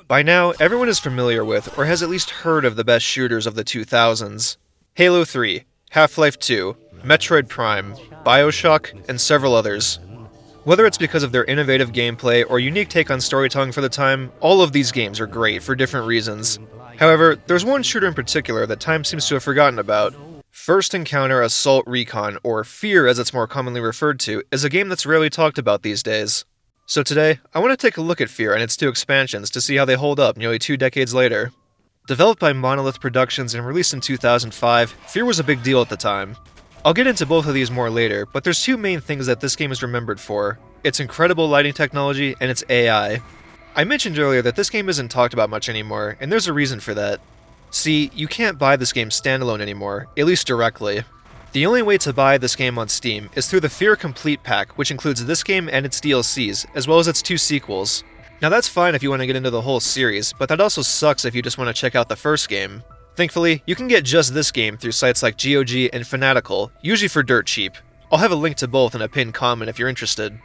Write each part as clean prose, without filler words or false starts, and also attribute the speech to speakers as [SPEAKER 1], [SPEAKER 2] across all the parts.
[SPEAKER 1] By now, everyone is familiar with, or has at least heard of the best shooters of the 2000s. Halo 3, Half-Life 2, Metroid Prime, BioShock, and several others. Whether it's because of their innovative gameplay or unique take on storytelling for the time, all of these games are great for different reasons. However, there's one shooter in particular that time seems to have forgotten about. First Encounter Assault Recon, or F.E.A.R as it's more commonly referred to, is a game that's rarely talked about these days. So today, I want to take a look at F.E.A.R and its two expansions to see how they hold up nearly 2 decades later. Developed by Monolith Productions and released in 2005, F.E.A.R was a big deal at the time. I'll get into both of these more later, but there's two main things that this game is remembered for: its incredible lighting technology and its AI. I mentioned earlier that this game isn't talked about much anymore, and there's a reason for that. See, you can't buy this game standalone anymore, at least directly. The only way to buy this game on Steam is through the F.E.A.R Complete Pack, which includes this game and its DLCs, as well as its 2 sequels. Now that's fine if you want to get into the whole series, but that also sucks if you just want to check out the first game. Thankfully, you can get just this game through sites like GOG and Fanatical, usually for dirt cheap. I'll have a link to both in a pinned comment if you're interested.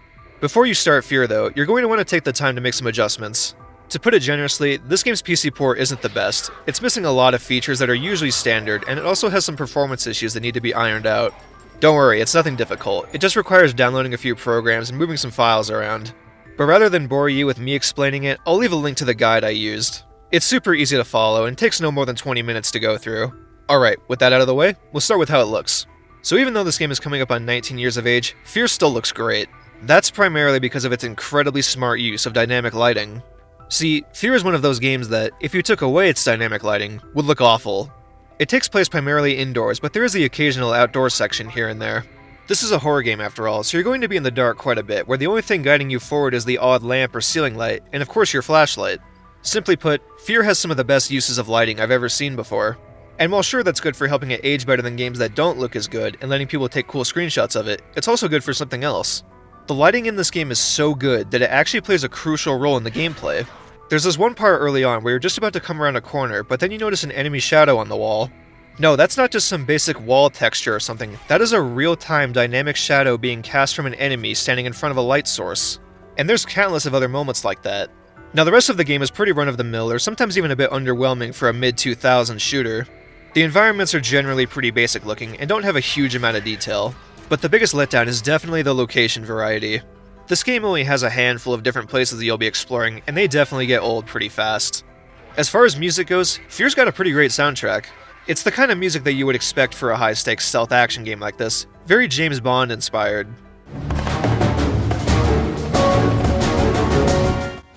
[SPEAKER 1] Before you start F.E.A.R though, you're going to want to take the time to make some adjustments. To put it generously, this game's PC port isn't the best. It's missing a lot of features that are usually standard, and it also has some performance issues that need to be ironed out. Don't worry, it's nothing difficult. It just requires downloading a few programs and moving some files around. But rather than bore you with me explaining it, I'll leave a link to the guide I used. It's super easy to follow and takes no more than 20 minutes to go through. Alright, with that out of the way, we'll start with how it looks. So even though this game is coming up on 19 years of age, F.E.A.R still looks great. That's primarily because of its incredibly smart use of dynamic lighting. See, F.E.A.R is one of those games that, if you took away its dynamic lighting, would look awful. It takes place primarily indoors, but there is the occasional outdoor section here and there. This is a horror game after all, so you're going to be in the dark quite a bit, where the only thing guiding you forward is the odd lamp or ceiling light, and of course your flashlight. Simply put, F.E.A.R has some of the best uses of lighting I've ever seen before. And while sure that's good for helping it age better than games that don't look as good and letting people take cool screenshots of it, it's also good for something else. The lighting in this game is so good that it actually plays a crucial role in the gameplay. There's this one part early on where you're just about to come around a corner, but then you notice an enemy shadow on the wall. No, that's not just some basic wall texture or something, that is a real-time dynamic shadow being cast from an enemy standing in front of a light source. And there's countless of other moments like that. Now the rest of the game is pretty run-of-the-mill, or sometimes even a bit underwhelming for a mid-2000s shooter. The environments are generally pretty basic looking and don't have a huge amount of detail. But the biggest letdown is definitely the location variety. This game only has a handful of different places that you'll be exploring, and they definitely get old pretty fast. As far as music goes, F.E.A.R's got a pretty great soundtrack. It's the kind of music that you would expect for a high-stakes stealth action game like this, very James Bond inspired.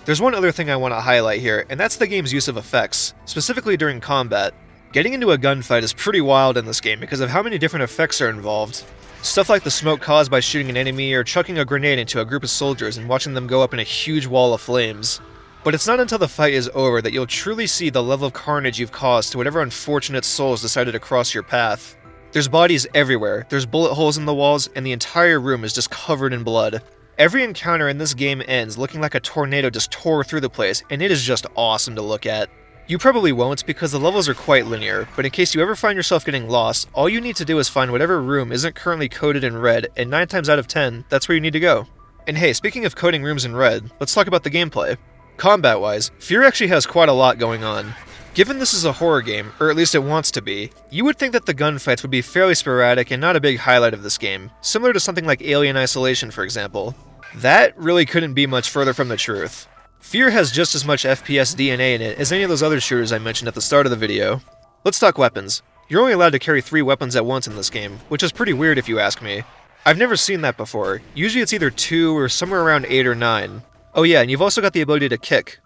[SPEAKER 1] There's one other thing I want to highlight here, and that's the game's use of effects, specifically during combat. Getting into a gunfight is pretty wild in this game because of how many different effects are involved. Stuff like the smoke caused by shooting an enemy or chucking a grenade into a group of soldiers and watching them go up in a huge wall of flames. But it's not until the fight is over that you'll truly see the level of carnage you've caused to whatever unfortunate souls decided to cross your path. There's bodies everywhere, there's bullet holes in the walls, and the entire room is just covered in blood. Every encounter in this game ends looking like a tornado just tore through the place, and it is just awesome to look at. You probably won't because the levels are quite linear, but in case you ever find yourself getting lost, all you need to do is find whatever room isn't currently coded in red, and 9 times out of 10, that's where you need to go. And hey, speaking of coding rooms in red, let's talk about the gameplay. Combat-wise, F.E.A.R actually has quite a lot going on. Given this is a horror game, or at least it wants to be, you would think that the gunfights would be fairly sporadic and not a big highlight of this game, similar to something like Alien Isolation for example. That really couldn't be much further from the truth. F.E.A.R has just as much FPS DNA in it as any of those other shooters I mentioned at the start of the video. Let's talk weapons. You're only allowed to carry 3 weapons at once in this game, which is pretty weird if you ask me. I've never seen that before. Usually it's either 2 or somewhere around 8 or 9. Oh yeah, and you've also got the ability to kick.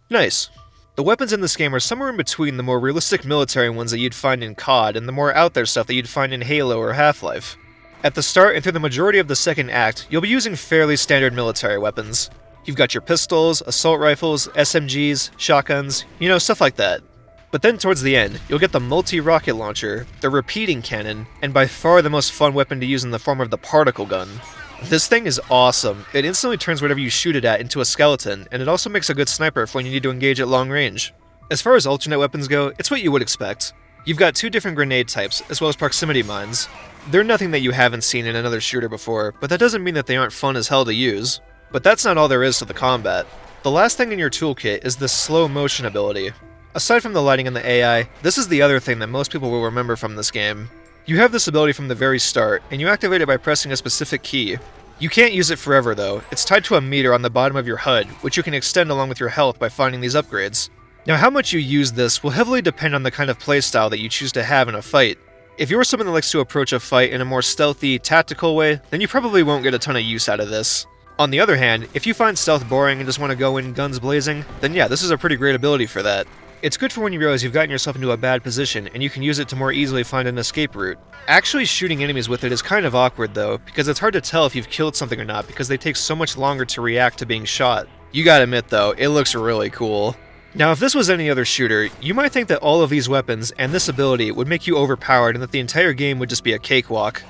[SPEAKER 1] Nice. The weapons in this game are somewhere in between the more realistic military ones that you'd find in COD and the more out there stuff that you'd find in Halo or Half-Life. At the start and through the majority of the second act, you'll be using fairly standard military weapons. You've got your pistols, assault rifles, SMGs, shotguns, you know, stuff like that. But then towards the end, you'll get the multi-rocket launcher, the repeating cannon, and by far the most fun weapon to use in the form of the particle gun. This thing is awesome. It instantly turns whatever you shoot it at into a skeleton, and it also makes a good sniper for when you need to engage at long range. As far as alternate weapons go, it's what you would expect. You've got 2 different grenade types, as well as proximity mines. They're nothing that you haven't seen in another shooter before, but that doesn't mean that they aren't fun as hell to use. But that's not all there is to the combat. The last thing in your toolkit is the slow motion ability. Aside from the lighting and the AI, this is the other thing that most people will remember from this game. You have this ability from the very start, and you activate it by pressing a specific key. You can't use it forever though, it's tied to a meter on the bottom of your HUD, which you can extend along with your health by finding these upgrades. Now how much you use this will heavily depend on the kind of playstyle that you choose to have in a fight. If you're someone that likes to approach a fight in a more stealthy, tactical way, then you probably won't get a ton of use out of this. On the other hand, if you find stealth boring and just want to go in guns blazing, then yeah, this is a pretty great ability for that. It's good for when you realize you've gotten yourself into a bad position and you can use it to more easily find an escape route. Actually shooting enemies with it is kind of awkward though, because it's hard to tell if you've killed something or not because they take so much longer to react to being shot. You gotta admit though, it looks really cool. Now if this was any other shooter, you might think that all of these weapons and this ability would make you overpowered and that the entire game would just be a cakewalk.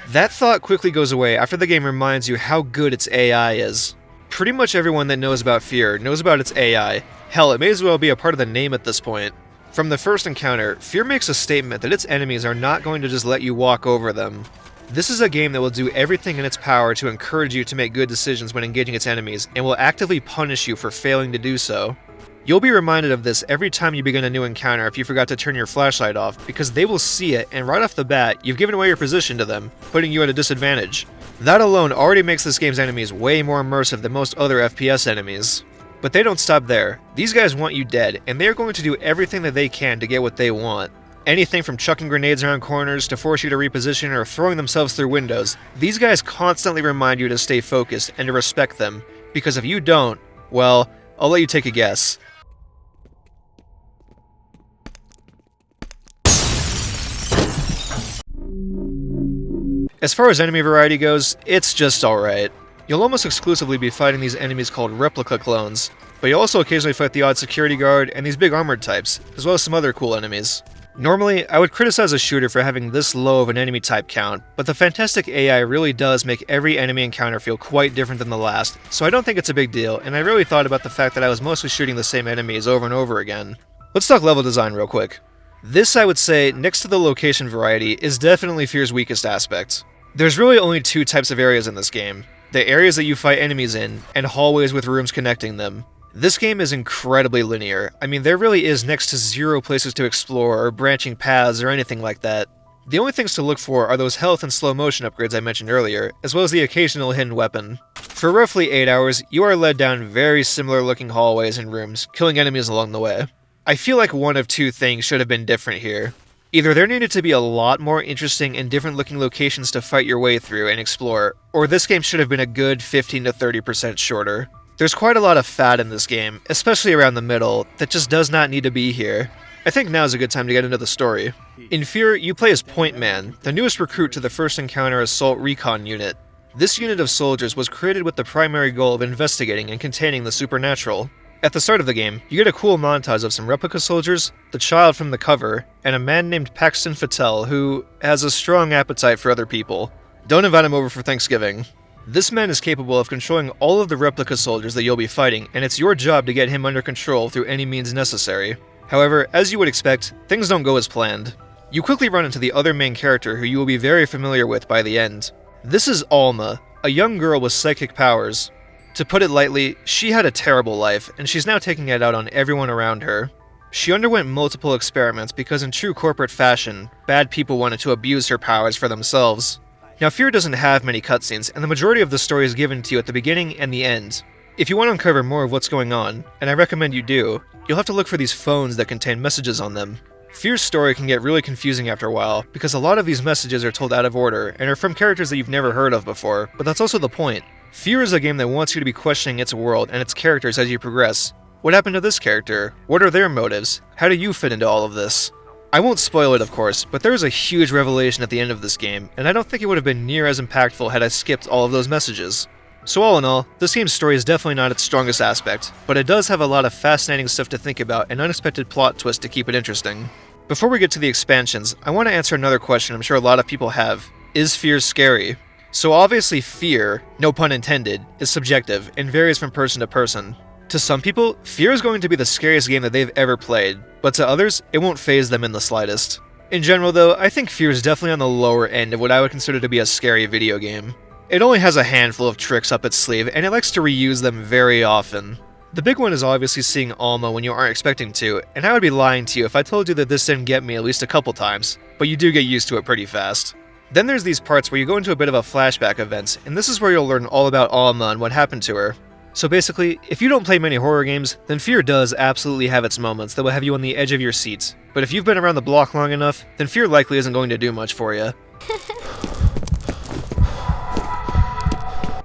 [SPEAKER 1] That thought quickly goes away after the game reminds you how good its AI is. Pretty much everyone that knows about F.E.A.R. knows about its AI. Hell, it may as well be a part of the name at this point. From the first encounter, F.E.A.R. makes a statement that its enemies are not going to just let you walk over them. This is a game that will do everything in its power to encourage you to make good decisions when engaging its enemies, and will actively punish you for failing to do so. You'll be reminded of this every time you begin a new encounter if you forgot to turn your flashlight off, because they will see it, and right off the bat, you've given away your position to them, putting you at a disadvantage. That alone already makes this game's enemies way more immersive than most other FPS enemies. But they don't stop there. These guys want you dead, and they are going to do everything that they can to get what they want. Anything from chucking grenades around corners to force you to reposition or throwing themselves through windows. These guys constantly remind you to stay focused and to respect them, because if you don't, well, I'll let you take a guess. As far as enemy variety goes, it's just alright. You'll almost exclusively be fighting these enemies called replica clones, but you'll also occasionally fight the odd security guard and these big armored types, as well as some other cool enemies. Normally, I would criticize a shooter for having this low of an enemy type count, but the fantastic AI really does make every enemy encounter feel quite different than the last, so I don't think it's a big deal, and I really thought about the fact that I was mostly shooting the same enemies over and over again. Let's talk level design real quick. This, I would say, next to the location variety, is definitely F.E.A.R.'s weakest aspect. There's really only two types of areas in this game. The areas that you fight enemies in, and hallways with rooms connecting them. This game is incredibly linear. I mean, there really is next to zero places to explore or branching paths or anything like that. The only things to look for are those health and slow motion upgrades I mentioned earlier, as well as the occasional hidden weapon. For roughly 8 hours, you are led down very similar looking hallways and rooms, killing enemies along the way. I feel like one of two things should have been different here. Either there needed to be a lot more interesting and different looking locations to fight your way through and explore, or this game should have been a good 15 to 30% shorter. There's quite a lot of fat in this game, especially around the middle, that just does not need to be here. I think now is a good time to get into the story. In F.E.A.R., you play as Point Man, the newest recruit to the First Encounter Assault Recon Unit. This unit of soldiers was created with the primary goal of investigating and containing the supernatural. At the start of the game, you get a cool montage of some replica soldiers, the child from the cover, and a man named Paxton Fattel who has a strong appetite for other people. Don't invite him over for Thanksgiving. This man is capable of controlling all of the replica soldiers that you'll be fighting, and it's your job to get him under control through any means necessary. However, as you would expect, things don't go as planned. You quickly run into the other main character who you will be very familiar with by the end. This is Alma, a young girl with psychic powers. To put it lightly, she had a terrible life, and she's now taking it out on everyone around her. She underwent multiple experiments because in true corporate fashion, bad people wanted to abuse her powers for themselves. Now F.E.A.R. doesn't have many cutscenes, and the majority of the story is given to you at the beginning and the end. If you want to uncover more of what's going on, and I recommend you do, you'll have to look for these phones that contain messages on them. F.E.A.R.'s story can get really confusing after a while, because a lot of these messages are told out of order, and are from characters that you've never heard of before, but that's also the point. F.E.A.R. is a game that wants you to be questioning its world and its characters as you progress. What happened to this character? What are their motives? How do you fit into all of this? I won't spoil it, of course, but there is a huge revelation at the end of this game, and I don't think it would have been near as impactful had I skipped all of those messages. So all in all, this game's story is definitely not its strongest aspect, but it does have a lot of fascinating stuff to think about and unexpected plot twists to keep it interesting. Before we get to the expansions, I want to answer another question I'm sure a lot of people have. Is F.E.A.R. scary? So obviously F.E.A.R., no pun intended, is subjective and varies from person to person. To some people, F.E.A.R. is going to be the scariest game that they've ever played, but to others, it won't faze them in the slightest. In general though, I think F.E.A.R. is definitely on the lower end of what I would consider to be a scary video game. It only has a handful of tricks up its sleeve, and it likes to reuse them very often. The big one is obviously seeing Alma when you aren't expecting to, and I would be lying to you if I told you that this didn't get me at least a couple times, but you do get used to it pretty fast. Then there's these parts where you go into a bit of a flashback event, and this is where you'll learn all about Alma and what happened to her. So basically, if you don't play many horror games, then F.E.A.R does absolutely have its moments that will have you on the edge of your seat. But if you've been around the block long enough, then F.E.A.R likely isn't going to do much for you.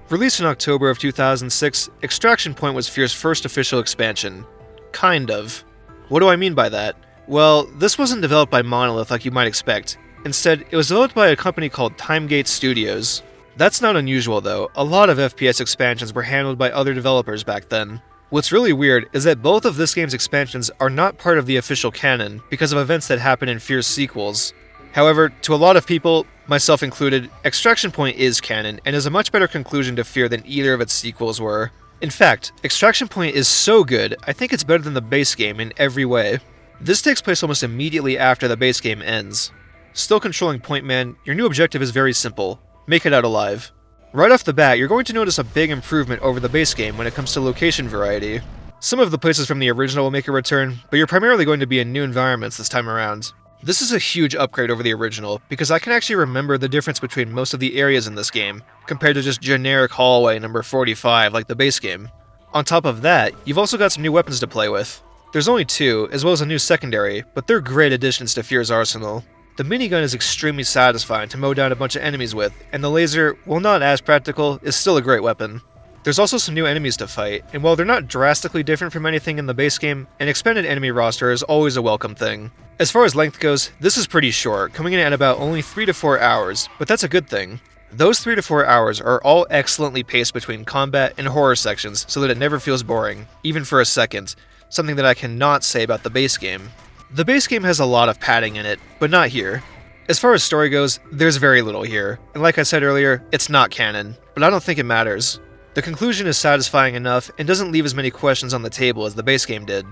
[SPEAKER 1] Released in October of 2006, Extraction Point was F.E.A.R's first official expansion. Kind of. What do I mean by that? Well, this wasn't developed by Monolith like you might expect. Instead, it was developed by a company called Timegate Studios. That's not unusual though, a lot of FPS expansions were handled by other developers back then. What's really weird is that both of this game's expansions are not part of the official canon because of events that happen in F.E.A.R's sequels. However, to a lot of people, myself included, Extraction Point is canon and is a much better conclusion to F.E.A.R than either of its sequels were. In fact, Extraction Point is so good, I think it's better than the base game in every way. This takes place almost immediately after the base game ends. Still controlling Point Man, your new objective is very simple: make it out alive. Right off the bat, you're going to notice a big improvement over the base game when it comes to location variety. Some of the places from the original will make a return, but you're primarily going to be in new environments this time around. This is a huge upgrade over the original, because I can actually remember the difference between most of the areas in this game, compared to just generic hallway number 45 like the base game. On top of that, you've also got some new weapons to play with. There's only 2, as well as a new secondary, but they're great additions to F.E.A.R's arsenal. The minigun is extremely satisfying to mow down a bunch of enemies with, and the laser, while not as practical, is still a great weapon. There's also some new enemies to fight, and while they're not drastically different from anything in the base game, an expanded enemy roster is always a welcome thing. As far as length goes, this is pretty short, coming in at about only 3 to 4 hours, but that's a good thing. Those 3 to 4 hours are all excellently paced between combat and horror sections so that it never feels boring, even for a second, something that I cannot say about the base game. The base game has a lot of padding in it, but not here. As far as story goes, there's very little here, and like I said earlier, it's not canon, but I don't think it matters. The conclusion is satisfying enough and doesn't leave as many questions on the table as the base game did.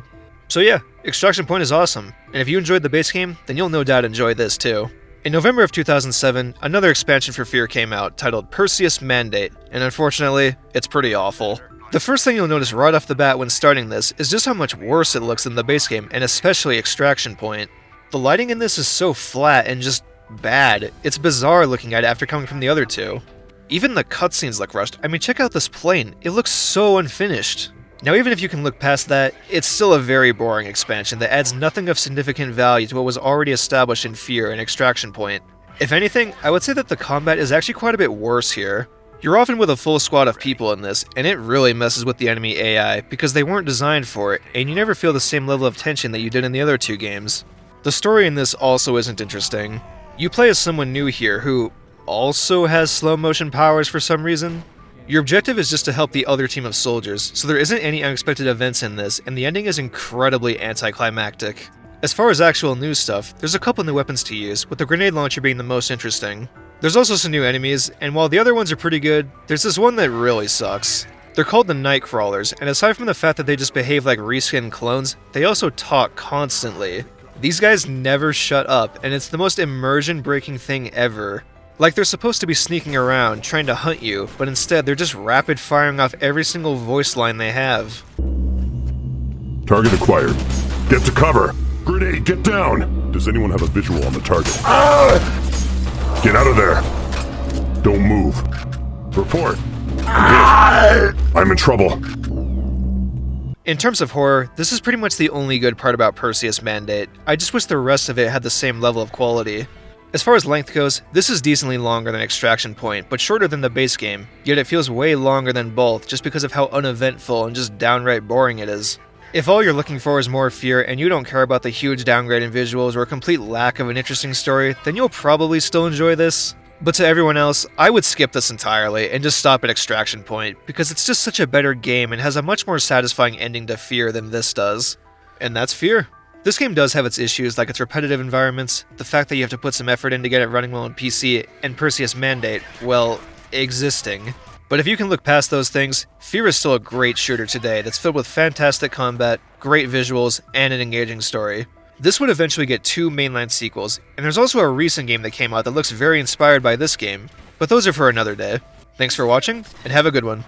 [SPEAKER 1] So yeah, Extraction Point is awesome, and if you enjoyed the base game, then you'll no doubt enjoy this too. In November of 2007, another expansion for F.E.A.R came out titled Perseus Mandate, and unfortunately, it's pretty awful. The first thing you'll notice right off the bat when starting this is just how much worse it looks than the base game, and especially Extraction Point. The lighting in this is so flat and just bad. It's bizarre looking at it after coming from the other two. Even the cutscenes look rushed. I mean, check out this plane. It looks so unfinished. Now, even if you can look past that, it's still a very boring expansion that adds nothing of significant value to what was already established in F.E.A.R and Extraction Point. If anything, I would say that the combat is actually quite a bit worse here. You're often with a full squad of people in this, and it really messes with the enemy AI because they weren't designed for it, and you never feel the same level of tension that you did in the other two games. The story in this also isn't interesting. You play as someone new here who also has slow motion powers for some reason. Your objective is just to help the other team of soldiers, so there isn't any unexpected events in this, and the ending is incredibly anticlimactic. As far as actual new stuff, there's a couple new weapons to use, with the grenade launcher being the most interesting. There's also some new enemies, and while the other ones are pretty good, there's this one that really sucks. They're called the Nightcrawlers, and aside from the fact that they just behave like reskinned clones, they also talk constantly. These guys never shut up, and it's the most immersion-breaking thing ever. Like they're supposed to be sneaking around, trying to hunt you, but instead they're just rapid-firing off every single voice line they have.
[SPEAKER 2] Target acquired. Get to cover! Grenade, get down! Does anyone have a visual on the target? Get out of there! Don't move. Report. I'm hit. I'm in trouble.
[SPEAKER 1] In terms of horror, this is pretty much the only good part about Perseus Mandate. I just wish the rest of it had the same level of quality. As far as length goes, this is decently longer than Extraction Point, but shorter than the base game, yet it feels way longer than both just because of how uneventful and just downright boring it is. If all you're looking for is more F.E.A.R and you don't care about the huge downgrade in visuals or a complete lack of an interesting story, then you'll probably still enjoy this. But to everyone else, I would skip this entirely and just stop at Extraction Point, because it's just such a better game and has a much more satisfying ending to F.E.A.R than this does. And that's F.E.A.R. This game does have its issues, like its repetitive environments, the fact that you have to put some effort in to get it running well on PC, and Perseus Mandate, well, existing. But if you can look past those things, F.E.A.R is still a great shooter today that's filled with fantastic combat, great visuals, and an engaging story. This would eventually get 2 mainline sequels, and there's also a recent game that came out that looks very inspired by this game, but those are for another day. Thanks for watching, and have a good one.